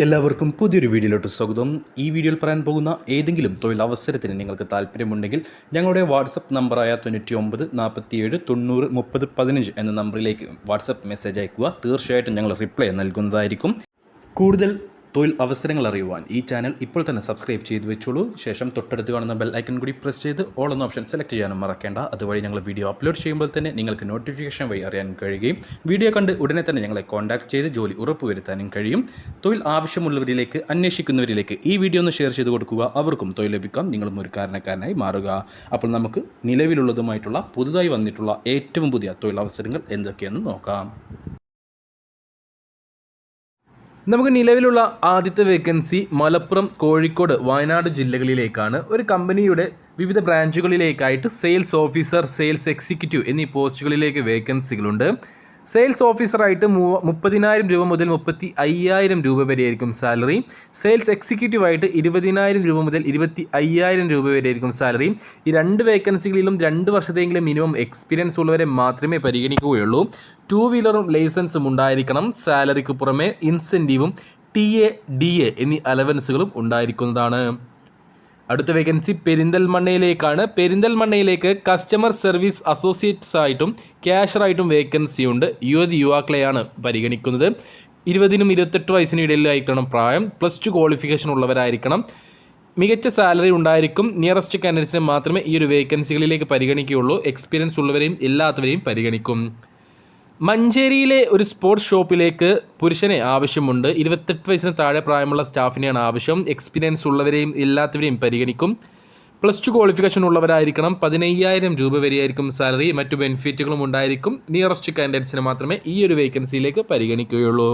എല്ലാവർക്കും പുതിയൊരു വീഡിയോയിലോട്ട് സ്വാഗതം. ഈ വീഡിയോയിൽ പറയാൻ പോകുന്ന ഏതെങ്കിലും തൊഴിലവസരത്തിന് നിങ്ങൾക്ക് താല്പര്യമുണ്ടെങ്കിൽ ഞങ്ങളുടെ വാട്സപ്പ് നമ്പറായ 9947903015 എന്ന നമ്പറിലേക്ക് വാട്സപ്പ് മെസ്സേജ് അയക്കുക. തീർച്ചയായിട്ടും ഞങ്ങൾ റിപ്ലൈ നൽകുന്നതായിരിക്കും. കൂടുതൽ തൊഴിൽ അവസരങ്ങൾ അറിയുവാൻ ഈ ചാനൽ ഇപ്പോൾ തന്നെ സബ്സ്ക്രൈബ് ചെയ്ത് വെച്ചോളൂ. ശേഷം തൊട്ടടുത്ത് കാണുന്ന ബെൽ ഐക്കൺ കൂടി പ്രസ് ചെയ്ത് ഓൾ എന്ന ഓപ്ഷൻ സെലക്ട് ചെയ്യാനും മറക്കേണ്ട. അതുവഴി ഞങ്ങൾ വീഡിയോ അപ്ലോഡ് ചെയ്യുമ്പോൾ തന്നെ നിങ്ങൾക്ക് നോട്ടിഫിക്കേഷൻ വഴി അറിയാൻ കഴിയുകയും വീഡിയോ കണ്ട് ഉടനെ തന്നെ ഞങ്ങളെ കോൺടാക്ട് ചെയ്ത് ജോലി ഉറപ്പുവരുത്താനും കഴിയും. തൊഴിൽ ആവശ്യമുള്ളവരിലേക്ക്, അന്വേഷിക്കുന്നവരിലേക്ക് ഈ വീഡിയോ ഒന്ന് ഷെയർ ചെയ്ത് കൊടുക്കുക. അവർക്കും തൊഴിൽ ലഭിക്കാം, നിങ്ങളും ഒരു കാരണക്കാരനായി മാറുക. അപ്പോൾ നമുക്ക് നിലവിലുള്ളതുമായിട്ടുള്ള പുതുതായി വന്നിട്ടുള്ള ഏറ്റവും പുതിയ തൊഴിലവസരങ്ങൾ എന്തൊക്കെയെന്ന് നോക്കാം. നമുക്ക് നിലവിലുള്ള ആദ്യത്തെ വേക്കൻസി മലപ്പുറം, കോഴിക്കോട്, വയനാട് ജില്ലകളിലേക്കാണ്. ഒരു കമ്പനിയുടെ വിവിധ ബ്രാഞ്ചുകളിലേക്കായിട്ട് സെയിൽസ് ഓഫീസർ, സെയിൽസ് എക്സിക്യൂട്ടീവ് എന്നീ പോസ്റ്റുകളിലേക്ക് വേക്കൻസികളുണ്ട്. സെയിൽസ് ഓഫീസറായിട്ട് 30,000 രൂപ മുതൽ 35,000 രൂപ വരെയായിരിക്കും സാലറി. സെയിൽസ് എക്സിക്യൂട്ടീവായിട്ട് 20,000 രൂപ മുതൽ 25,000 രൂപ വരെയായിരിക്കും സാലറി. ഈ രണ്ട് വേക്കൻസികളിലും 2 വർഷത്തെങ്കിലും മിനിമം എക്സ്പീരിയൻസ് ഉള്ളവരെ മാത്രമേ പരിഗണിക്കുകയുള്ളൂ. 2 വീലറും ലൈസൻസും ഉണ്ടായിരിക്കണം. സാലറിക്ക് പുറമെ ഇൻസെൻറ്റീവും TA, DA എന്നീ അലവൻസുകളും ഉണ്ടായിരിക്കുന്നതാണ്. അടുത്ത വേക്കൻസി പെരിന്തൽമണ്ണയിലേക്കാണ്. പെരിന്തൽമണ്ണയിലേക്ക് കസ്റ്റമർ സർവീസ് അസോസിയേറ്റ്സ് ആയിട്ടും ക്യാഷറായിട്ടും വേക്കൻസി ഉണ്ട്. യുവാക്കളെയാണ് പരിഗണിക്കുന്നത്. 20-നും 28 വയസ്സിനും ഇടയിലായിരിക്കണം പ്രായം. +2 ക്വാളിഫിക്കേഷൻ ഉള്ളവരായിരിക്കണം. മികച്ച സാലറി ഉണ്ടായിരിക്കും. നിയറസ്റ്റ് കാൻഡിഡേറ്റ്സിനെ മാത്രമേ ഈ ഒരു വേക്കൻസികളിലേക്ക് പരിഗണിക്കുകയുള്ളൂ. എക്സ്പീരിയൻസ് ഉള്ളവരെയും ഇല്ലാത്തവരെയും പരിഗണിക്കും. മഞ്ചേരിയിലെ ഒരു സ്പോർട്സ് ഷോപ്പിലേക്ക് പുരുഷനെ ആവശ്യമുണ്ട്. 28 വയസ്സിന് താഴെ പ്രായമുള്ള സ്റ്റാഫിനെയാണ് ആവശ്യം. എക്സ്പീരിയൻസ് ഉള്ളവരെയും ഇല്ലാത്തവരെയും പരിഗണിക്കും. +2 ക്വാളിഫിക്കേഷൻ ഉള്ളവരായിരിക്കണം. 15,000 രൂപ വരെയായിരിക്കും സാലറി. മറ്റു ബെനിഫിറ്റുകളും ഉണ്ടായിരിക്കും. നിയറസ്റ്റ് കാൻഡിഡേറ്റ്സിനെ മാത്രമേ ഈ ഒരു വേക്കൻസിയിലേക്ക് പരിഗണിക്കുകയുള്ളൂ.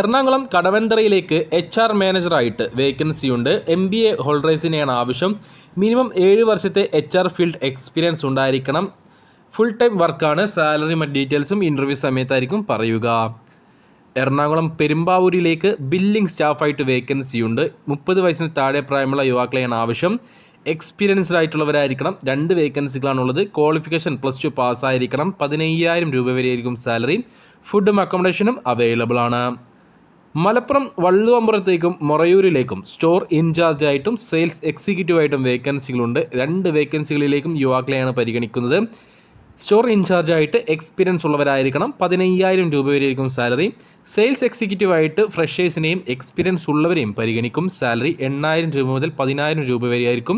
എറണാകുളം കടവന്തറയിലേക്ക് HR മാനേജറായിട്ട് വേക്കൻസിയുണ്ട്. MBA ഹോൾഡേഴ്സിനെയാണ് ആവശ്യം. മിനിമം 7 വർഷത്തെ HR ഫീൽഡ് എക്സ്പീരിയൻസ് ഉണ്ടായിരിക്കണം. ഫുൾ ടൈം വർക്കാണ്. സാലറി മറ്റ് ഡീറ്റെയിൽസും ഇൻ്റർവ്യൂ സമയത്തായിരിക്കും പറയുക. എറണാകുളം പെരുമ്പാവൂരിലേക്ക് ബില്ലിംഗ് സ്റ്റാഫായിട്ട് വേക്കൻസിയുണ്ട്. 30 വയസ്സിന് താഴെ പ്രായമുള്ള യുവാക്കളെയാണ് ആവശ്യം. എക്സ്പീരിയൻസ്ഡ് ആയിട്ടുള്ളവരായിരിക്കണം. 2 വേക്കൻസികളാണുള്ളത്. ക്വാളിഫിക്കേഷൻ +2 പാസ്സായിരിക്കണം. 15,000 രൂപ വരെയായിരിക്കും സാലറി. ഫുഡും അക്കോമഡേഷനും അവൈലബിൾ ആണ്. മലപ്പുറം വള്ളുവമ്പുറത്തേക്കും മൊറയൂരിലേക്കും സ്റ്റോർ ഇൻചാർജായിട്ടും സെയിൽസ് എക്സിക്യൂട്ടീവായിട്ടും വേക്കൻസികളുണ്ട്. 2 വേക്കൻസികളിലേക്കും യുവാക്കളെയാണ് പരിഗണിക്കുന്നത്. സ്റ്റോർ ഇൻചാർജായിട്ട് എക്സ്പീരിയൻസ് ഉള്ളവരായിരിക്കണം. 15,000 രൂപ വരെയായിരിക്കും സാലറി. സെയിൽസ് എക്സിക്യൂട്ടീവായിട്ട് ഫ്രഷേഴ്സിനെയും എക്സ്പീരിയൻസ് ഉള്ളവരെയും പരിഗണിക്കും. സാലറി 8,000 രൂപ മുതൽ 10,000 രൂപ വരെയായിരിക്കും.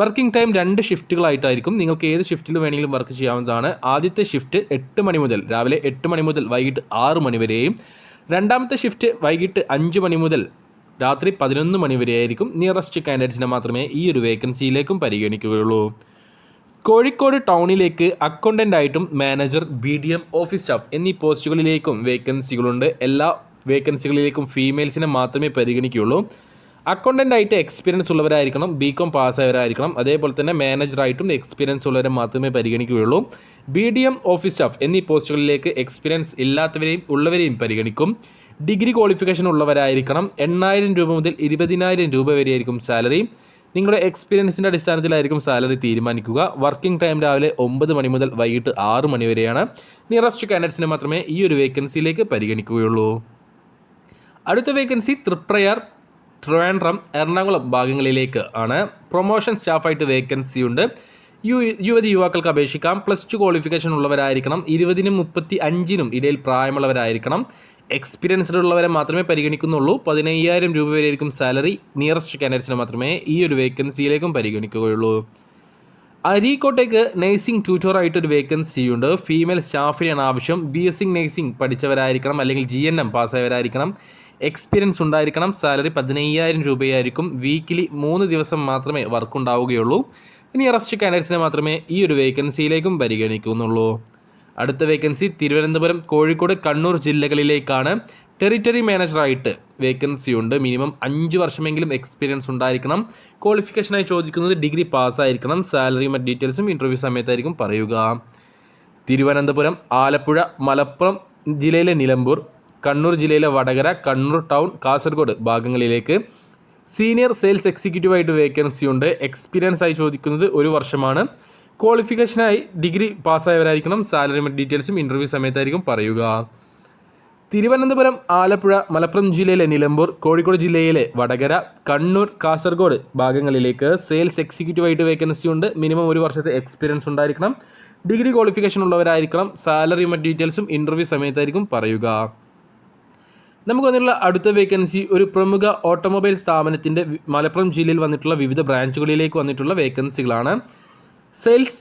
Working time 2 ഷിഫ്റ്റുകളായിട്ടായിരിക്കും. നിങ്ങൾക്ക് ഏത് ഷിഫ്റ്റിൽ വേണമെങ്കിലും വർക്ക് ചെയ്യാവുന്നതാണ്. ആദ്യത്തെ ഷിഫ്റ്റ് 8 മണി മുതൽ രാവിലെ 8 മണി മുതൽ വൈകിട്ട് 6 മണി വരെയും, രണ്ടാമത്തെ ഷിഫ്റ്റ് വൈകിട്ട് 5 മണി മുതൽ രാത്രി 11 മണി വരെയായിരിക്കും. നിയറസ്റ്റ് കാൻഡിഡേറ്റ്സിനെ മാത്രമേ ഈ ഒരു വേക്കൻസിയിലേക്കും പരിഗണിക്കുകയുള്ളൂ. കോഴിക്കോട് ടൗണിലേക്ക് അക്കൗണ്ടൻ്റായിട്ടും മാനേജർ, BDM, ഓഫീസ് സ്റ്റാഫ് എന്നീ പോസ്റ്റുകളിലേക്കും വേക്കൻസികളുണ്ട്. എല്ലാ വേക്കൻസികളിലേക്കും ഫീമെയിൽസിനെ മാത്രമേ പരിഗണിക്കുകയുള്ളൂ. അക്കൗണ്ടൻ്റായിട്ട് എക്സ്പീരിയൻസ് ഉള്ളവരായിരിക്കണം. BCom പാസ്സായവരായിരിക്കണം. അതേപോലെ തന്നെ മാനേജറായിട്ടും എക്സ്പീരിയൻസ് ഉള്ളവരെ മാത്രമേ പരിഗണിക്കുകയുള്ളൂ. BDM, ഓഫീസ് സ്റ്റാഫ് എന്നീ പോസ്റ്റുകളിലേക്ക് എക്സ്പീരിയൻസ് ഇല്ലാത്തവരെയും ഉള്ളവരെയും പരിഗണിക്കും. Degree qualification ഉള്ളവരായിരിക്കണം. 8,000 രൂപ മുതൽ 20,000 രൂപ വരെയായിരിക്കും സാലറി. നിങ്ങളുടെ എക്സ്പീരിയൻസിൻ്റെ അടിസ്ഥാനത്തിലായിരിക്കും സാലറി തീരുമാനിക്കുക. വർക്കിംഗ് ടൈം രാവിലെ 9 മണി മുതൽ വൈകിട്ട് 6 മണി വരെയാണ്. നിയറസ്റ്റ് കാൻഡിഡേറ്റ്സിനെ മാത്രമേ ഈ ഒരു വേക്കൻസിയിലേക്ക് പരിഗണിക്കുകയുള്ളൂ. അടുത്ത വേക്കൻസി തൃപ്രയാർ, ട്രിവാൻഡ്രം, എറണാകുളം ഭാഗങ്ങളിലേക്ക് ആണ്. പ്രൊമോഷൻ സ്റ്റാഫായിട്ട് വേക്കൻസി ഉണ്ട്. യുവാക്കൾക്ക് അപേക്ഷിക്കാം. +2 ക്വാളിഫിക്കേഷൻ ഉള്ളവരായിരിക്കണം. 20-നും 35-നും ഇടയിൽ പ്രായമുള്ളവരായിരിക്കണം. എക്സ്പീരിയൻസ്ഡ് ഉള്ളവരെ മാത്രമേ പരിഗണിക്കുന്നുള്ളൂ. 15,000 രൂപ വരെയായിരിക്കും സാലറി. നിയറസ്റ്റ് കാൻഡിഡേറ്റ്സിനെ മാത്രമേ ഈ ഒരു വേക്കൻസിയിലേക്കും പരിഗണിക്കുകയുള്ളൂ. അരീക്കോട്ടേക്ക് നഴ്സിംഗ് ട്യൂട്ടറായിട്ടൊരു വേക്കൻസി ഉണ്ട്. ഫീമെയിൽ സ്റ്റാഫിനെയാണ് ആവശ്യം. BSc നഴ്സിംഗ് പഠിച്ചവരായിരിക്കണം, അല്ലെങ്കിൽ GNM പാസ്സായവരായിരിക്കണം. എക്സ്പീരിയൻസ് ഉണ്ടായിരിക്കണം. സാലറി 15,000 രൂപയായിരിക്കും. വീക്കിലി 3 ദിവസം മാത്രമേ വർക്ക് ഉണ്ടാവുകയുള്ളൂ. നിയറസ്റ്റ് കാൻഡിഡേറ്റ്സിനെ മാത്രമേ ഈ ഒരു വേക്കൻസിയിലേക്കും പരിഗണിക്കുന്നുള്ളൂ. അടുത്ത വേക്കൻസി തിരുവനന്തപുരം, കോഴിക്കോട്, കണ്ണൂർ ജില്ലകളിലേക്കാണ്. ടെറിറ്ററി മാനേജറായിട്ട് വേക്കൻസി ഉണ്ട്. മിനിമം 5 വർഷമെങ്കിലും എക്സ്പീരിയൻസ് ഉണ്ടായിരിക്കണം. ക്വാളിഫിക്കേഷനായി ചോദിക്കുന്നത് ഡിഗ്രി പാസ്സായിരിക്കണം. സാലറി മറ്റ് ഡീറ്റെയിൽസും ഇൻ്റർവ്യൂ സമയത്തായിരിക്കും പറയുക. തിരുവനന്തപുരം, ആലപ്പുഴ, മലപ്പുറം ജില്ലയിലെ നിലമ്പൂർ, കണ്ണൂർ ജില്ലയിലെ വടകര, കണ്ണൂർ ടൗൺ, കാസർഗോഡ് ഭാഗങ്ങളിലേക്ക് സീനിയർ സെയിൽസ് എക്സിക്യൂട്ടീവായിട്ട് വേക്കൻസി ഉണ്ട്. എക്സ്പീരിയൻസ് ആയി ചോദിക്കുന്നത് 1 വർഷമാണ്. ക്വാളിഫിക്കേഷനായി ഡിഗ്രി പാസ്സായവരായിരിക്കണം. സാലറി ഡീറ്റെയിൽസും ഇൻ്റർവ്യൂ സമയത്തായിരിക്കും പറയുക. തിരുവനന്തപുരം, ആലപ്പുഴ, മലപ്പുറം ജില്ലയിലെ നിലമ്പൂർ, കോഴിക്കോട് ജില്ലയിലെ വടകര, കണ്ണൂർ, കാസർഗോഡ് ഭാഗങ്ങളിലേക്ക് സെയിൽസ് എക്സിക്യൂട്ടീവായിട്ട് വേക്കൻസി ഉണ്ട്. മിനിമം 1 വർഷത്തെ എക്സ്പീരിയൻസ് ഉണ്ടായിരിക്കണം. Degree qualification ഉള്ളവരായിരിക്കണം. സാലറി മറ്റ് ഡീറ്റെയിൽസും ഇൻ്റർവ്യൂ സമയത്തായിരിക്കും പറയുക. നമുക്ക് വന്നിട്ടുള്ള അടുത്ത വേക്കൻസി ഒരു പ്രമുഖ ഓട്ടോമൊബൈൽ സ്ഥാപനത്തിൻ്റെ മലപ്പുറം ജില്ലയിൽ വന്നിട്ടുള്ള വിവിധ ബ്രാഞ്ചുകളിലേക്ക് വന്നിട്ടുള്ള വേക്കൻസികളാണ്. Sales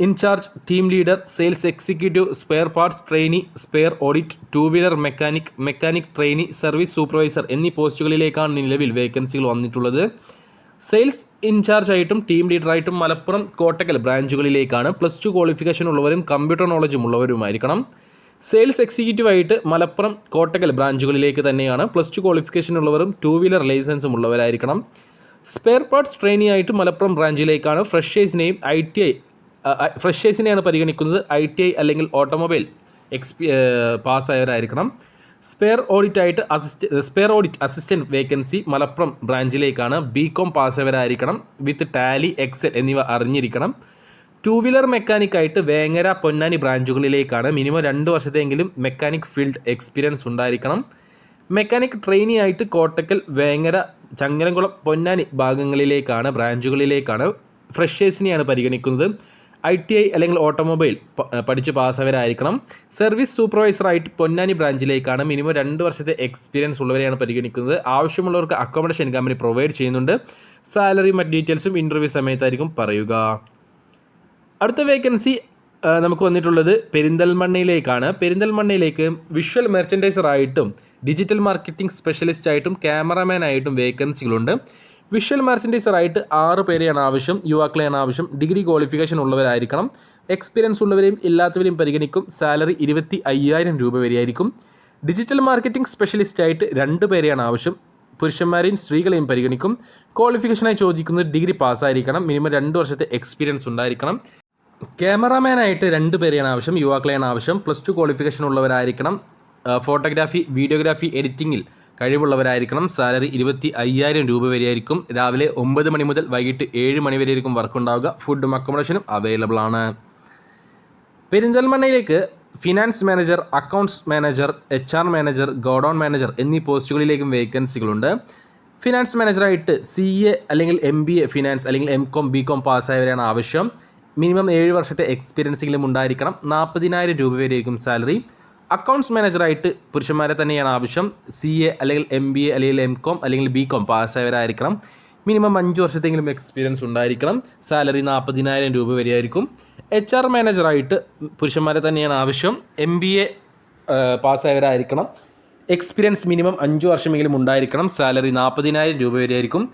in charge, team leader, sales executive, spare parts trainee, spare audit, 2 wheeler mechanic, mechanic trainee, service supervisor എന്നീ പോസ്റ്റുകളിലേക്കാണ് നിലവിൽ വേക്കൻസികൾ വന്നിട്ടുള്ളത്. സെയിൽസ് ഇൻചാർജായിട്ടും ടീം ലീഡറായിട്ടും മലപ്പുറം, കോട്ടക്കൽ ബ്രാഞ്ചുകളിലേക്കാണ്. +2 ക്വാളിഫിക്കേഷൻ ഉള്ളവരും കമ്പ്യൂട്ടർ നോളജും ഉള്ളവരുമായിരിക്കണം. സെയിൽസ് എക്സിക്യൂട്ടീവായിട്ട് മലപ്പുറം, കോട്ടക്കൽ ബ്രാഞ്ചുകളിലേക്ക് തന്നെയാണ്. +2 ക്വാളിഫിക്കേഷൻ ഉള്ളവരും 2 വീലർ ലൈസൻസും ഉള്ളവരായിരിക്കണം. സ്പെയർ പാർട്സ് ട്രെയിനി ആയിട്ട് മലപ്പുറം ബ്രാഞ്ചിലേക്കാണ്. ഫ്രഷേഴ്സിനെയാണ് പരിഗണിക്കുന്നത്. ITI അല്ലെങ്കിൽ ഓട്ടോമൊബൈൽ പാസ്സായവരായിരിക്കണം. Spare audit assistant vacancy Malappuram ബ്രാഞ്ചിലേക്കാണ്. BCom പാസ്സായവരായിരിക്കണം. വിത്ത് ടാലി, എക്സൽ എന്നിവ അറിഞ്ഞിരിക്കണം. 2 വീലർ മെക്കാനിക്കായിട്ട് വേങ്ങര, പൊന്നാനി ബ്രാഞ്ചുകളിലേക്കാണ്. മിനിമം 2 വർഷത്തെങ്കിലും മെക്കാനിക് ഫീൽഡ് എക്സ്പീരിയൻസ് ഉണ്ടായിരിക്കണം. മെക്കാനിക് ട്രെയിനി ആയിട്ട് കോട്ടക്കൽ, വേങ്ങര, ചങ്ങരംകുളം, പൊന്നാനി ബ്രാഞ്ചുകളിലേക്കാണ്. ഫ്രഷേഴ്സിനെയാണ് പരിഗണിക്കുന്നത്. ITI അല്ലെങ്കിൽ ഓട്ടോമൊബൈൽ പഠിച്ച് പാസ്സായവരായിരിക്കണം. സർവീസ് സൂപ്പർവൈസറായിട്ട് പൊന്നാനി ബ്രാഞ്ചിലേക്കാണ്. മിനിമം 2 വർഷത്തെ എക്സ്പീരിയൻസ് ഉള്ളവരെയാണ് പരിഗണിക്കുന്നത്. ആവശ്യമുള്ളവർക്ക് അക്കോമഡേഷൻ കമ്പനി പ്രൊവൈഡ് ചെയ്യുന്നുണ്ട്. സാലറി മറ്റ് ഡീറ്റെയിൽസും ഇൻ്റർവ്യൂ സമയത്തായിരിക്കും പറയുക. അടുത്ത വേക്കൻസി നമുക്ക് വന്നിട്ടുള്ളത് പെരിന്തൽമണ്ണയിലേക്കാണ്. പെരിന്തൽമണ്ണയിലേക്ക് വിഷ്വൽ മെർച്ചൻഡൈസറായിട്ടും ഡിജിറ്റൽ മാർക്കറ്റിംഗ് സ്പെഷ്യലിസ്റ്റായിട്ടും ക്യാമറാമാനായിട്ടും വേക്കൻസികളുണ്ട്. വിഷ്വൽ മെർച്ചൻഡൈസറായിട്ട് 6 പേരെയാണ് ആവശ്യം. യുവാക്കളെയാണ് ആവശ്യം. ഡിഗ്രി ക്വാളിഫിക്കേഷൻ ഉള്ളവരായിരിക്കണം. എക്സ്പീരിയൻസ് ഉള്ളവരെയും ഇല്ലാത്തവരെയും പരിഗണിക്കും. സാലറി 25,000 രൂപ വരെയായിരിക്കും. ഡിജിറ്റൽ മാർക്കറ്റിംഗ് സ്പെഷ്യലിസ്റ്റായിട്ട് 2 പേരെയാണ് ആവശ്യം. പുരുഷന്മാരെയും സ്ത്രീകളെയും പരിഗണിക്കും. ക്വാളിഫിക്കേഷനായി ചോദിക്കുന്നത് ഡിഗ്രി പാസ്സായിരിക്കണം. മിനിമം 2 വർഷത്തെ എക്സ്പീരിയൻസ് ഉണ്ടായിരിക്കണം. ക്യാമറാമാനായിട്ട് 2 പേരെയാണ് ആവശ്യം. യുവാക്കളെയാണ് ആവശ്യം. +2 ക്വാളിഫിക്കേഷൻ ഉള്ളവരായിരിക്കണം. ഫോട്ടോഗ്രാഫി, വീഡിയോഗ്രാഫി, എഡിറ്റിങ്ങിൽ കഴിവുള്ളവരായിരിക്കണം. സാലറി 25,000 രൂപ വരെയായിരിക്കും. രാവിലെ 9 മണി മുതൽ വൈകിട്ട് 7 മണി വരെയായിരിക്കും വർക്ക് ഉണ്ടാവുക. ഫുഡും അക്കോമഡേഷനും അവൈലബിൾ ആണ്. പെരിന്തൽമണ്ണയിലേക്ക് finance manager, accounts manager, HR manager, godown manager എന്നീ പോസ്റ്റുകളിലേക്കും വേക്കൻസികളുണ്ട്. ഫിനാൻസ് മാനേജറായിട്ട് CA അല്ലെങ്കിൽ MBA ഫിനാൻസ് അല്ലെങ്കിൽ MCom, BCom പാസ്സായവരെയാണ് ആവശ്യം. മിനിമം 7 വർഷത്തെ എക്സ്പീരിയൻസെങ്കിലും ഉണ്ടായിരിക്കണം. 40,000 രൂപ വരെയായിരിക്കും സാലറി. അക്കൗണ്ട്സ് മാനേജറായിട്ട് പുരുഷന്മാരെ തന്നെയാണ് ആവശ്യം. CA അല്ലെങ്കിൽ MBA അല്ലെങ്കിൽ MCom അല്ലെങ്കിൽ BCom പാസ്സായവരായിരിക്കണം. മിനിമം 5 വർഷത്തെങ്കിലും എക്സ്പീരിയൻസ് ഉണ്ടായിരിക്കണം. സാലറി 40,000 രൂപ വരെയായിരിക്കും. HR മാനേജറായിട്ട് പുരുഷന്മാരെ തന്നെയാണ് ആവശ്യം. MBA പാസ്സായവരായിരിക്കണം. എക്സ്പീരിയൻസ് മിനിമം 5 വർഷമെങ്കിലും ഉണ്ടായിരിക്കണം. സാലറി 40,000 രൂപ വരെയായിരിക്കും.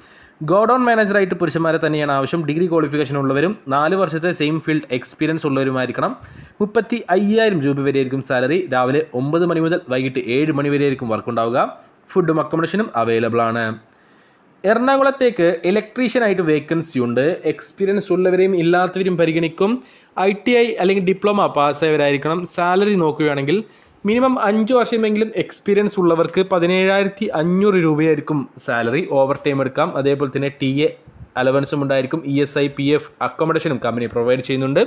ഗോഡൗൺ മാനേജറായിട്ട് പുരുഷന്മാരെ തന്നെയാണ് ആവശ്യം. ഡിഗ്രി ക്വാളിഫിക്കേഷൻ ഉള്ളവരും 4 വർഷത്തെ സെയിം ഫീൽഡ് എക്സ്പീരിയൻസ് ഉള്ളവരുമായിരിക്കണം. 35,000 രൂപ വരെയായിരിക്കും സാലറി. രാവിലെ 9 മണി മുതൽ വൈകിട്ട് 7 മണി വരെയായിരിക്കും വർക്ക് ഉണ്ടാവുക. ഫുഡും അക്കോമഡേഷനും അവൈലബിൾ ആണ്. എറണാകുളത്തേക്ക് ഇലക്ട്രീഷ്യനായിട്ട് വേക്കൻസി ഉണ്ട്. എക്സ്പീരിയൻസ് ഉള്ളവരെയും ഇല്ലാത്തവരെയും പരിഗണിക്കും. ITI അല്ലെങ്കിൽ ഡിപ്ലോമ പാസ്സായവരായിരിക്കണം. സാലറി നോക്കുകയാണെങ്കിൽ മിനിമം 5 വർഷമെങ്കിലും എക്സ്പീരിയൻസ് ഉള്ളവർക്ക് 17,500 രൂപയായിരിക്കും സാലറി. ഓവർ ടൈം എടുക്കാം. അതേപോലെ തന്നെ TA അലവൻസും ഉണ്ടായിരിക്കും. ESI, PF അക്കോമഡേഷനും കമ്പനി പ്രൊവൈഡ് ചെയ്യുന്നുണ്ട്.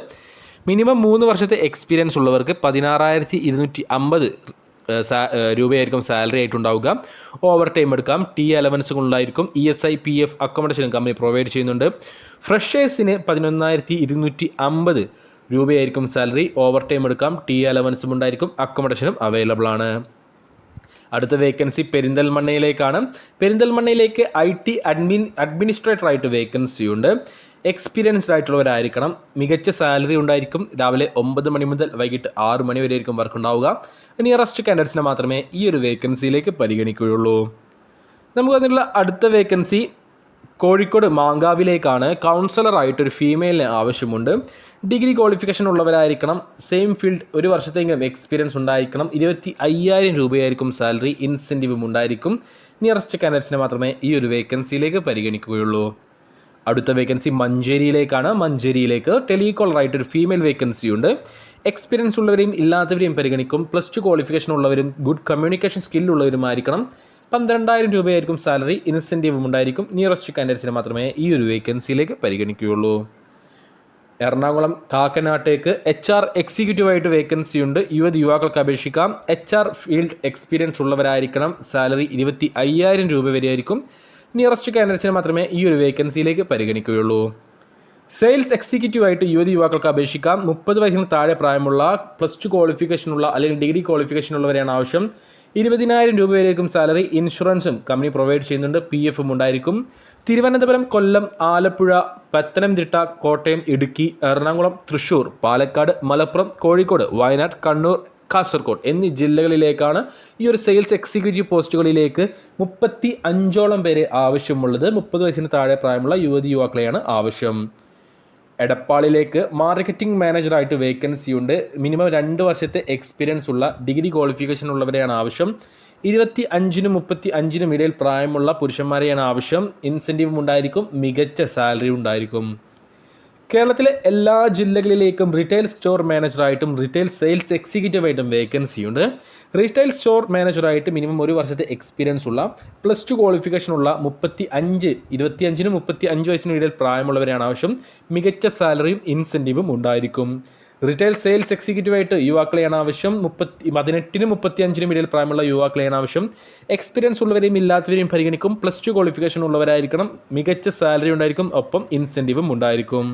മിനിമം 3 വർഷത്തെ എക്സ്പീരിയൻസ് ഉള്ളവർക്ക് 16,250 രൂപയായിരിക്കും സാലറി ആയിട്ടുണ്ടാവുക. ഓവർ ടൈം എടുക്കാം. TA അലവൻസുകൾ ഉണ്ടായിരിക്കും. ESI, PF അക്കോമഡേഷനും കമ്പനി പ്രൊവൈഡ് ചെയ്യുന്നുണ്ട്. ഫ്രഷേഴ്സിന് 11,250 രൂപയായിരിക്കും സാലറി. ഓവർ ടൈം എടുക്കാം. TA അലവൻസും ഉണ്ടായിരിക്കും. അക്കോമഡേഷനും അവൈലബിൾ ആണ്. അടുത്ത വേക്കൻസി പെരിന്തൽമണ്ണയിലേക്കാണ്. പെരിന്തൽമണ്ണയിലേക്ക് IT അഡ്മിനിസ്ട്രേറ്ററായിട്ട് വേക്കൻസി ഉണ്ട്. എക്സ്പീരിയൻസ്ഡ് ആയിട്ടുള്ളവരായിരിക്കണം. മികച്ച സാലറി ഉണ്ടായിരിക്കും. രാവിലെ 9 മണി മുതൽ വൈകിട്ട് 6 മണി വരെയായിരിക്കും വർക്ക് ഉണ്ടാവുക. നിയറസ്റ്റ് കാൻഡിഡേറ്റ്സിനെ മാത്രമേ ഈ ഒരു വേക്കൻസിയിലേക്ക് പരിഗണിക്കുകയുള്ളൂ. നമുക്ക് അതിനുള്ള അടുത്ത വേക്കൻസി കോഴിക്കോട് മാങ്കാവിലേക്കാണ്. കൗൺസിലറായിട്ടൊരു ഫീമെയിലിന് ആവശ്യമുണ്ട്. ഡിഗ്രി ക്വാളിഫിക്കേഷൻ ഉള്ളവരായിരിക്കണം. സെയിം ഫീൽഡ് 1 വർഷത്തെങ്കിലും എക്സ്പീരിയൻസ് ഉണ്ടായിരിക്കണം. 25,000 രൂപയായിരിക്കും സാലറി. ഇൻസെൻറ്റീവും ഉണ്ടായിരിക്കും. നിയറസ്റ്റ് കാൻഡിഡേറ്റ്സിനെ മാത്രമേ ഈ ഒരു വേക്കൻസിയിലേക്ക് പരിഗണിക്കുകയുള്ളൂ. അടുത്ത വേക്കൻസി മഞ്ചേരിയിലേക്കാണ്. മഞ്ചേരിയിലേക്ക് ടെലികോളറായിട്ടൊരു ഫീമെയിൽ വേക്കൻസി ഉണ്ട്. എക്സ്പീരിയൻസ് ഉള്ളവരെയും ഇല്ലാത്തവരെയും പരിഗണിക്കും. +2 ക്വാളിഫിക്കേഷൻ ഉള്ളവരും ഗുഡ് കമ്മ്യൂണിക്കേഷൻ സ്കില്ലുള്ളവരുമായിരിക്കണം. 12,000 രൂപയായിരിക്കും സാലറി. ഇൻസെൻറ്റീവും ഉണ്ടായിരിക്കും. നിയറസ്റ്റ് കാൻഡിഡേറ്റ്സിനെ മാത്രമേ ഈ ഒരു വേക്കൻസിയിലേക്ക് പരിഗണിക്കുകയുള്ളൂ. എറണാകുളം കാക്കനാട്ടേക്ക് HR എക്സിക്യൂട്ടീവായിട്ട് വേക്കൻസി ഉണ്ട്. യുവാക്കൾക്ക് അപേക്ഷിക്കാം. HR ഫീൽഡ് എക്സ്പീരിയൻസ് ഉള്ളവരായിരിക്കണം. സാലറി 25,000 രൂപ വരെയായിരിക്കും. നിയറസ്റ്റ് കാൻഡിഡേറ്റ്സിനെ മാത്രമേ ഈ ഒരു വേക്കൻസിയിലേക്ക് പരിഗണിക്കുകയുള്ളൂ. സെയിൽസ് എക്സിക്യൂട്ടീവായിട്ട് യുവാക്കൾക്ക് അപേക്ഷിക്കാം. 30 വയസ്സിന് താഴെ പ്രായമുള്ള +2 ക്വാളിഫിക്കേഷനുള്ള അല്ലെങ്കിൽ ഡിഗ്രി ക്വാളിഫിക്കേഷൻ ഉള്ളവരെയാണ് ആവശ്യം. 20,000 രൂപ വരെയായിരിക്കും സാലറി. ഇൻഷുറൻസും കമ്പനി പ്രൊവൈഡ് ചെയ്യുന്നുണ്ട്. PF ഉണ്ടായിരിക്കും. തിരുവനന്തപുരം, കൊല്ലം, ആലപ്പുഴ, പത്തനംതിട്ട, കോട്ടയം, ഇടുക്കി, എറണാകുളം, തൃശ്ശൂർ, പാലക്കാട്, മലപ്പുറം, കോഴിക്കോട്, വയനാട്, കണ്ണൂർ, കാസർഗോഡ് എന്നീ ജില്ലകളിലേക്കാണ് ഈ ഒരു സെയിൽസ് എക്സിക്യൂട്ടീവ് പോസ്റ്റുകളിലേക്ക് 35ഓളം പേരെ ആവശ്യമുള്ളത്. 30 വയസ്സിന് താഴെ പ്രായമുള്ള യുവാക്കളെയാണ് ആവശ്യം. എടപ്പാളിലേക്ക് മാർക്കറ്റിംഗ് മാനേജറായിട്ട് വേക്കൻസി ഉണ്ട്. മിനിമം 2 വർഷത്തെ എക്സ്പീരിയൻസ് ഉള്ള ഡിഗ്രി ക്വാളിഫിക്കേഷൻ ഉള്ളവരെയാണ് ആവശ്യം. 25-നും 35-നും ഇടയിൽ പ്രായമുള്ള പുരുഷന്മാരെയാണ് ആവശ്യം. ഇൻസെൻറ്റീവും ഉണ്ടായിരിക്കും. മികച്ച സാലറി ഉണ്ടായിരിക്കും. കേരളത്തിലെ എല്ലാ ജില്ലകളിലേക്കും റീറ്റെയിൽ സ്റ്റോർ മാനേജറായിട്ടും റീറ്റെയിൽ സെയിൽസ് എക്സിക്യൂട്ടീവായിട്ടും വേക്കൻസി ഉണ്ട്. റീറ്റെയിൽ സ്റ്റോർ മാനേജറായിട്ട് മിനിമം 1 വർഷത്തെ എക്സ്പീരിയൻസ് ഉള്ള +2 ക്വാളിഫിക്കേഷൻ ഉള്ള 25-നും 35 വയസ്സിനും ഇടയിൽ പ്രായമുള്ളവരെയാണ് ആവശ്യം. മികച്ച സാലറിയും ഇൻസെൻറ്റീവും ഉണ്ടായിരിക്കും. റീറ്റെയിൽ സെയിൽസ് എക്സിക്യൂട്ടീവായിട്ട് യുവാക്കളെയാണ് ആവശ്യം. 18-നും 35-നും ഇടയിൽ പ്രായമുള്ള യുവാക്കളെയാണ് ആവശ്യം. എക്സ്പീരിയൻസ് ഉള്ളവരെയും ഇല്ലാത്തവരെയും പരിഗണിക്കും. +2 ക്വാളിഫിക്കേഷൻ ഉള്ളവരായിരിക്കണം. മികച്ച സാലറി ഉണ്ടായിരിക്കും. ഒപ്പം ഇൻസെൻറ്റീവും ഉണ്ടായിരിക്കും.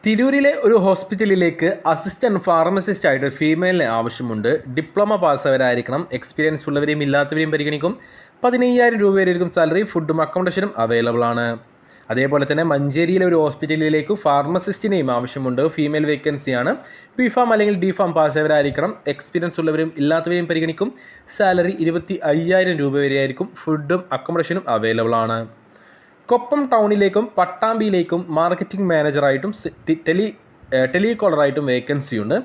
തിരൂരിലെ ഒരു ഹോസ്പിറ്റലിലേക്ക് അസിസ്റ്റൻറ്റ് ഫാർമസിസ്റ്റ് ആയിട്ട് ഫീമെയിലിനെ ആവശ്യമുണ്ട്. ഡിപ്ലോമ പാസ്സായവരായിരിക്കണം. എക്സ്പീരിയൻസ് ഉള്ളവരെയും ഇല്ലാത്തവരെയും പരിഗണിക്കും. 15,000 രൂപ വരെയായിരിക്കും സാലറി. ഫുഡും അക്കോമഡേഷനും അവൈലബിൾ ആണ്. അതേപോലെ തന്നെ മഞ്ചേരിയിലെ ഒരു ഹോസ്പിറ്റലിലേക്ക് ഫാർമസിസ്റ്റിനെയും ആവശ്യമുണ്ട്. ഫീമെയിൽ വേക്കൻസിയാണ്. BPharm അല്ലെങ്കിൽ DPharm പാസ്സായവരായിരിക്കണം. എക്സ്പീരിയൻസ് ഉള്ളവരും ഇല്ലാത്തവരെയും പരിഗണിക്കും. സാലറി 25,000 രൂപ വരെയായിരിക്കും. ഫുഡും അക്കോമഡേഷനും അവൈലബിൾ ആണ്. കൊപ്പം ടൗണിലേക്കും പട്ടാമ്പിയിലേക്കും മാർക്കറ്റിംഗ് മാനേജറായിട്ടും ടെലികോളറായിട്ടും വേക്കൻസിയുണ്ട്.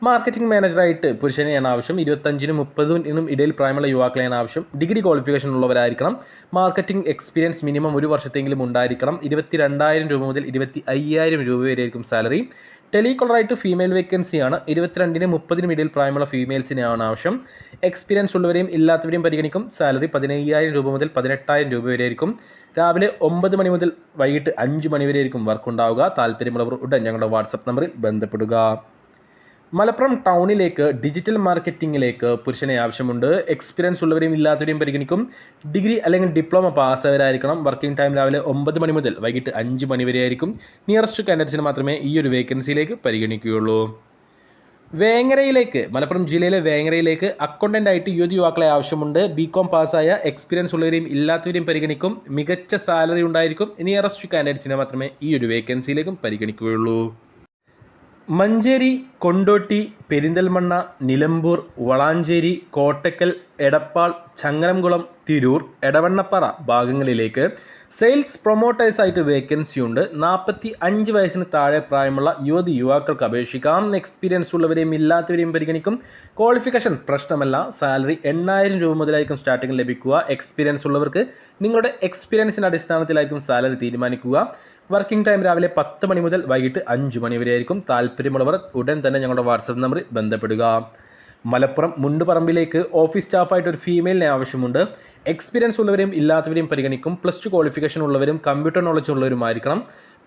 മാർക്കറ്റിംഗ് മാനേജറായിട്ട് പുരുഷനെയാണ് ആവശ്യം. 25-നും 30-നും ഇടയിൽ പ്രായമുള്ള യുവാക്കളെയാണ് ആവശ്യം. ഡിഗ്രി ക്വാളിഫിക്കേഷൻ ഉള്ളവരായിരിക്കണം. മാർക്കറ്റിംഗ് എക്സ്പീരിയൻസ് മിനിമം 1 വർഷത്തെങ്കിലും ഉണ്ടായിരിക്കണം. 22,000 രൂപ മുതൽ 25,000 രൂപ വരെയായിരിക്കും സാലറി. ടെലികോളറായിട്ട് ഫീമെയിൽ വേക്കൻസിയാണ്. 22-നും 30-നും ഇടയിൽ പ്രായമുള്ള ഫീമെയിൽസിനെയാണ് ആവശ്യം. എക്സ്പീരിയൻസ് ഉള്ളവരെയും ഇല്ലാത്തവരെയും പരിഗണിക്കും. സാലറി 15,000 രൂപ മുതൽ 18,000 രൂപ വരെയായിരിക്കും. രാവിലെ 9 മണി മുതൽ വൈകിട്ട് 5 മണി വരെയായിരിക്കും വർക്ക് ഉണ്ടാവുക. താല്പര്യമുള്ളവർ ഉടൻ ഞങ്ങളുടെ വാട്സപ്പ് നമ്പറിൽ ബന്ധപ്പെടുക. മലപ്പുറം ടൗണിലേക്ക് ഡിജിറ്റൽ മാർക്കറ്റിംഗിലേക്ക് പുരുഷനെ ആവശ്യമുണ്ട്. എക്സ്പീരിയൻസ് ഉള്ളവരെയും ഇല്ലാത്തവരെയും പരിഗണിക്കും. ഡിഗ്രി അല്ലെങ്കിൽ ഡിപ്ലോമ പാസ്സായവരായിരിക്കണം. വർക്കിംഗ് ടൈം രാവിലെ 9 മണി മുതൽ വൈകിട്ട് 5 മണി വരെയായിരിക്കും. നിയറസ്റ്റ് കാൻഡിഡേറ്റ്സിന് മാത്രമേ ഈ ഒരു വേക്കൻസിയിലേക്ക് പരിഗണിക്കുകയുള്ളൂ. വേങ്ങരയിലേക്ക്, മലപ്പുറം ജില്ലയിലെ വേങ്ങരയിലേക്ക് അക്കൗണ്ടൻ്റ് ആയിട്ട് യുവാക്കളെ ആവശ്യമുണ്ട്. BCom പാസ്സായ എക്സ്പീരിയൻസ് ഉള്ളവരെയും ഇല്ലാത്തവരെയും പരിഗണിക്കും. മികച്ച സാലറി ഉണ്ടായിരിക്കും. നിയറസ്റ്റ് കാൻഡിഡേറ്റ്സിനെ മാത്രമേ ഈ ഒരു വേക്കൻസിയിലേക്കും പരിഗണിക്കുകയുള്ളൂ. മഞ്ചേരി, കൊണ്ടോട്ടി, പെരിന്തൽമണ്ണ, നിലമ്പൂർ, വളാഞ്ചേരി, കോട്ടക്കൽ, എടപ്പാൾ, ചങ്ങരംകുളം, തിരൂർ, എടവണ്ണപ്പാറ ഭാഗങ്ങളിലേക്ക് സെയിൽസ് പ്രൊമോട്ടേഴ്സായിട്ട് വേക്കൻസിയുണ്ട്. 45 വയസ്സിന് താഴെ പ്രായമുള്ള യുവാക്കൾക്ക് അപേക്ഷിക്കാം. എക്സ്പീരിയൻസ് ഉള്ളവരെയും ഇല്ലാത്തവരെയും പരിഗണിക്കും. ക്വാളിഫിക്കേഷൻ പ്രശ്നമല്ല. സാലറി 8,000 രൂപ മുതലായിരിക്കും സ്റ്റാർട്ടിംഗ് ലഭിക്കുക. എക്സ്പീരിയൻസ് ഉള്ളവർക്ക് നിങ്ങളുടെ എക്സ്പീരിയൻസിൻ്റെ അടിസ്ഥാനത്തിലായിരിക്കും സാലറി തീരുമാനിക്കുക. വർക്കിംഗ് ടൈം രാവിലെ 10 മണി മുതൽ വൈകിട്ട് 5 മണി വരെയായിരിക്കും. താല്പര്യമുള്ളവർ ഉടൻ തന്നെ ഞങ്ങളുടെ വാട്സപ്പ് നമ്പറിൽ ബന്ധപ്പെടുക. മലപ്പുറം മുണ്ടുപറമ്പിലേക്ക് ഓഫീസ് സ്റ്റാഫായിട്ട് ഒരു ഫീമെയിലിനെ ആവശ്യമുണ്ട്. എക്സ്പീരിയൻസ് ഉള്ളവരെയും ഇല്ലാത്തവരെയും പരിഗണിക്കും. +2 ക്വാളിഫിക്കേഷൻ ഉള്ളവരും കമ്പ്യൂട്ടർ നോളജ് ഉള്ളവരുമായിരിക്കണം.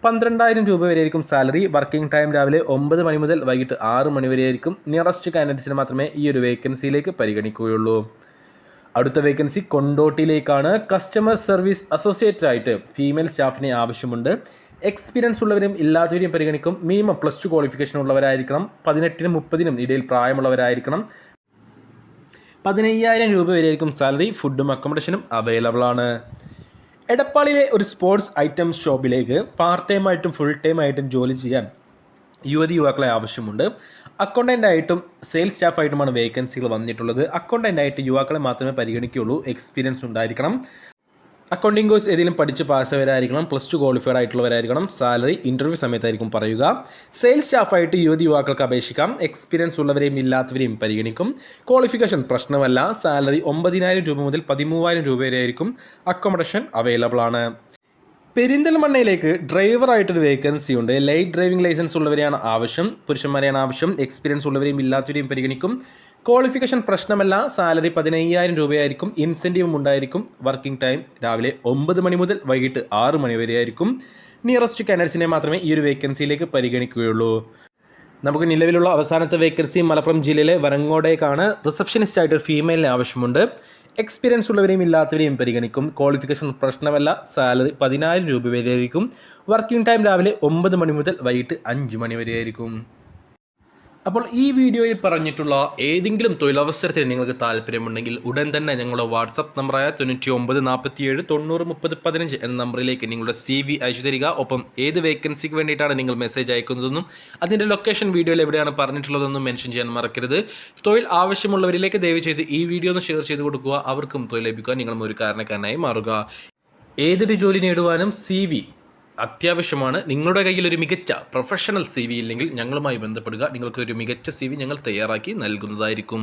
12,000 രൂപ വരെയായിരിക്കും സാലറി. വർക്കിംഗ് ടൈം രാവിലെ 9 മണി മുതൽ വൈകിട്ട് 6 മണി വരെയായിരിക്കും. നിയറസ്റ്റ് കാൻഡിഡേറ്റ്സിന് മാത്രമേ ഈ ഒരു വേക്കൻസിയിലേക്ക് പരിഗണിക്കുകയുള്ളൂ. അടുത്ത വേക്കൻസി കൊണ്ടോട്ടിയിലേക്കാണ്. കസ്റ്റമർ സർവീസ് അസോസിയേറ്റ് ആയിട്ട് ഫീമെയിൽ സ്റ്റാഫിനെ ആവശ്യമുണ്ട്. എക്സ്പീരിയൻസ് ഉള്ളവരെയും ഇല്ലാത്തവരെയും പരിഗണിക്കും. മിനിമം +2 ക്വാളിഫിക്കേഷൻ ഉള്ളവരായിരിക്കണം. 18-നും 30-നും ഇടയിൽ പ്രായമുള്ളവരായിരിക്കണം. 15,000 രൂപ വരെയായിരിക്കും സാലറി. ഫുഡും അക്കോമഡേഷനും അവൈലബിൾ ആണ്. എടപ്പാളിലെ ഒരു സ്പോർട്സ് ഐറ്റംസ് ഷോപ്പിലേക്ക് പാർട്ട് ടൈം ആയിട്ടും ഫുൾ ടൈം ആയിട്ടും ജോലി ചെയ്യാൻ യുവാക്കളെ ആവശ്യമുണ്ട്. അക്കൗണ്ടൻ്റ് ആയിട്ടും സെയിൽസ് സ്റ്റാഫായിട്ടുമാണ് വേക്കൻസികൾ വന്നിട്ടുള്ളത്. അക്കൗണ്ടൻ്റ് ആയിട്ട് യുവാക്കളെ മാത്രമേ പരിഗണിക്കുകയുള്ളൂ. എക്സ്പീരിയൻസ് ഉണ്ടായിരിക്കണം. അക്കൗണ്ടിംഗ് കോഴ്സ് ഏതെങ്കിലും പഠിച്ച് പാസ്സായവരായിരിക്കണം. +2 ക്വാളിഫൈഡ് ആയിട്ടുള്ളവരായിരിക്കണം. സാലറി ഇൻ്റർവ്യൂ സമയത്തായിരിക്കും പറയുക. സെയിൽസ് സ്റ്റാഫായിട്ട് യുവാക്കൾക്ക് അപേക്ഷിക്കാം. എക്സ്പീരിയൻസ് ഉള്ളവരെയും ഇല്ലാത്തവരെയും പരിഗണിക്കും. ക്വാളിഫിക്കേഷൻ പ്രശ്നമല്ല. സാലറി 9,000 രൂപ മുതൽ 13,000 രൂപ വരെയായിരിക്കും. അക്കോമഡേഷൻ അവൈലബിൾ ആണ്. പെരിന്തൽമണ്ണയിലേക്ക് ഡ്രൈവറായിട്ടൊരു വേക്കൻസി ഉണ്ട്. ലൈറ്റ് ഡ്രൈവിംഗ് ലൈസൻസ് ഉള്ളവരെയാണ് ആവശ്യം. പുരുഷന്മാരെയാണ് ആവശ്യം. എക്സ്പീരിയൻസ് ഉള്ളവരെയും ഇല്ലാത്തവരെയും പരിഗണിക്കും. ക്വാളിഫിക്കേഷൻ പ്രശ്നമല്ല. സാലറി 15,000 രൂപയായിരിക്കും. ഇൻസെൻറ്റീവും ഉണ്ടായിരിക്കും. വർക്കിംഗ് ടൈം രാവിലെ 9 മണി മുതൽ വൈകിട്ട് 6 മണി വരെയായിരിക്കും. നിയറസ്റ്റ് കാൻഡിഡേറ്റ്സിനെ മാത്രമേ ഈ ഒരു വേക്കൻസിയിലേക്ക് പരിഗണിക്കുകയുള്ളൂ. നമുക്ക് നിലവിലുള്ള അവസാനത്തെ വേക്കൻസി മലപ്പുറം ജില്ലയിലെ വരങ്ങോടേക്കാണ്. റിസപ്ഷനിസ്റ്റ് ആയിട്ട് ഒരു ഫീമെയിലിനെ ആവശ്യമുണ്ട്. എക്സ്പീരിയൻസ് ഉള്ളവരെയും ഇല്ലാത്തവരെയും പരിഗണിക്കും. ക്വാളിഫിക്കേഷൻ പ്രശ്നമല്ല. സാലറി 10,000 രൂപ വരെ ആയിരിക്കും. വർക്കിംഗ് ടൈം രാവിലെ 9 മണി മുതൽ വൈകിട്ട് 5 മണി വരെ ആയിരിക്കും. അപ്പോൾ ഈ വീഡിയോയിൽ പറഞ്ഞിട്ടുള്ള ഏതെങ്കിലും തൊഴിലവസരത്തിൽ നിങ്ങൾക്ക് താല്പര്യമുണ്ടെങ്കിൽ ഉടൻ തന്നെ ഞങ്ങളുടെ വാട്സപ്പ് നമ്പറായ 9947903015 എന്ന നമ്പറിലേക്ക് നിങ്ങളുടെ CV അയച്ചു തരിക. ഒപ്പം ഏത് വേക്കൻസിക്ക് വേണ്ടിയിട്ടാണ് നിങ്ങൾ മെസ്സേജ് അയക്കുന്നതെന്നും അതിൻ്റെ ലൊക്കേഷൻ വീഡിയോയിൽ എവിടെയാണ് പറഞ്ഞിട്ടുള്ളതെന്നും മെൻഷൻ ചെയ്യാൻ മറക്കരുത്. തൊഴിൽ ആവശ്യമുള്ളവരിലേക്ക് ദയവ് ചെയ്ത് ഈ വീഡിയോ ഒന്ന് ഷെയർ ചെയ്ത് കൊടുക്കുക. അവർക്കും തൊഴിൽ ലഭിക്കുക. നിങ്ങളും ഒരു കാരണക്കാരനായി മാറുക. ഏതൊരു ജോലി നേടുവാനും CV അത്യാവശ്യമാണ്. നിങ്ങളുടെ കയ്യിൽ ഒരു മികച്ച പ്രൊഫഷണൽ CV ഇല്ലെങ്കിൽ ഞങ്ങളുമായി ബന്ധപ്പെടുക. നിങ്ങൾക്ക് ഒരു മികച്ച CV ഞങ്ങൾ തയ്യാറാക്കി നൽകുന്നതായിരിക്കും.